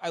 I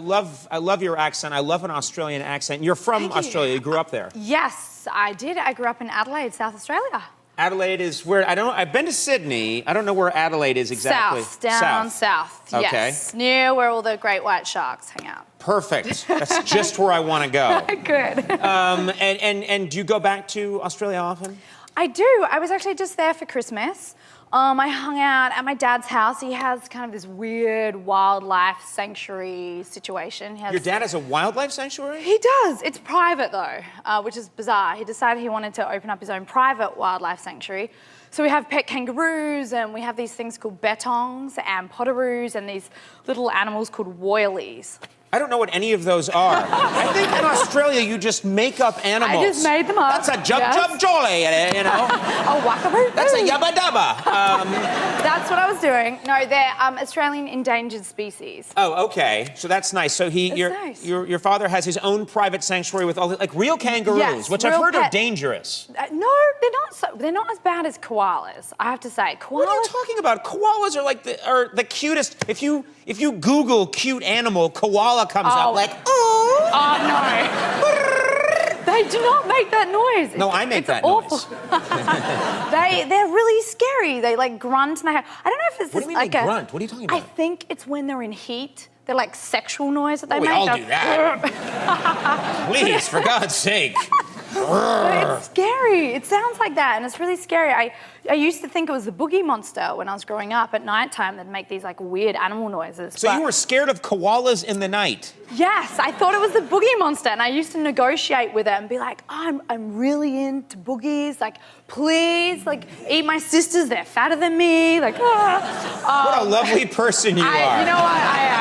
love your accent. I love an Australian accent. You're from Australia. You grew up there. Yes, I did. I grew up in Adelaide, South Australia. Adelaide is where I've been to Sydney. I don't know where Adelaide is exactly. Down south. Okay. Yes, near where all the great white sharks hang out. Perfect. That's just where I want to go. Good. And do you go back to Australia often? I do. I was actually just there for Christmas. I hung out at my dad's house. He has kind of this weird wildlife sanctuary situation. Your dad has a wildlife sanctuary? He does. It's private, though, which is bizarre. He decided he wanted to open up his own private wildlife sanctuary. So we have pet kangaroos, and we have these things called bettongs and potoroos and these little animals called woylies. I don't know what any of those are. I think in Australia you just make up animals. I just made them up. That's a jub jolly, you know. A wackaroo. That's a yabba dabba. That's what I was doing. No, they're Australian endangered species. Oh, okay. So that's nice. So your father has his own private sanctuary with all the, like real kangaroos, yes, which I've heard are dangerous. No, they're not as bad as koalas. I have to say, koalas. What are you talking about? Koalas are like the cutest. If you Google cute animal, koala comes up like, oh. Oh, no. They do not make that noise. No, I make that awful. noise. They're really scary. They like grunt and I don't know if it's What do you mean they grunt? What are you talking about? I think it's when they're in heat. They're like sexual noise that they we make. all do that. Please, for God's sake. It's scary. It sounds like that, and it's really scary. I used to think it was the boogie monster when I was growing up. At nighttime, they'd make these like weird animal noises. So you were scared of koalas in the night? Yes, I thought it was the boogie monster, and I used to negotiate with it and be like, oh, I'm really into boogies. Like, please, like, eat my sisters. They're fatter than me. Like, what a lovely person you are. You know what? I am.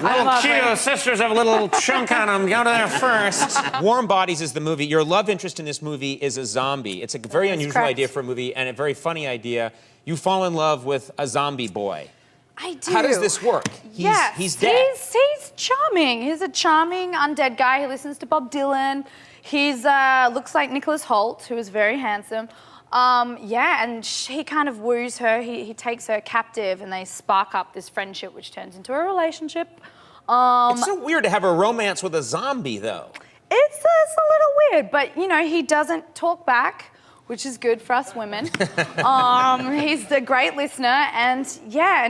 Little cute sisters have a little chunk on them. Go to there first. Warm Bodies is the movie. Your love interest in this movie is a zombie. It's a very unusual idea for a movie and a very funny idea. You fall in love with a zombie boy. I do. How does this work? He's dead. He's charming. He's a charming undead guy who listens to Bob Dylan. He's looks like Nicholas Hoult, who is very handsome. And he kind of woos her. He takes her captive, and they spark up this friendship, which turns into a relationship. It's so weird to have a romance with a zombie, though. It's a little weird, but, you know, he doesn't talk back, which is good for us women. He's a great listener, and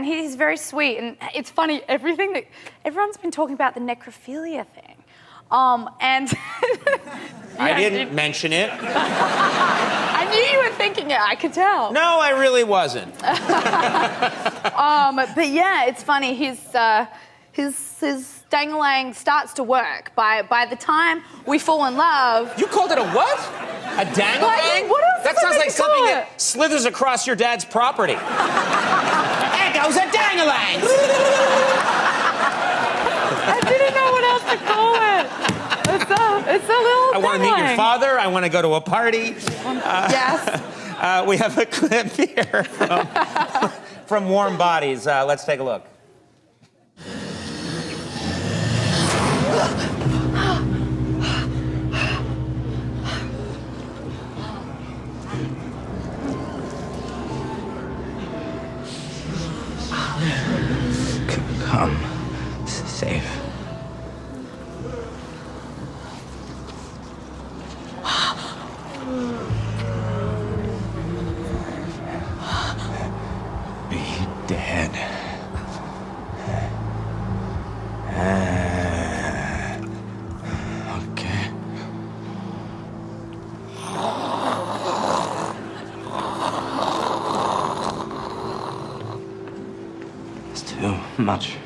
he's very sweet. And it's funny, everyone's been talking about the necrophilia thing. I didn't mention it. I knew you were thinking it, I could tell. No, I really wasn't. But yeah, it's funny, his dangalang starts to work. By the time we fall in love... You called it a what? A dangalang? What else that sounds like something that slithers across your dad's property. There goes a dangalang! I didn't know what else to call it. It's a little I want to meet your father. I want to go to a party. Yes. We have a clip here from Warm Bodies. Let's take a look. Come, safe. Be dead. Okay. It's too much.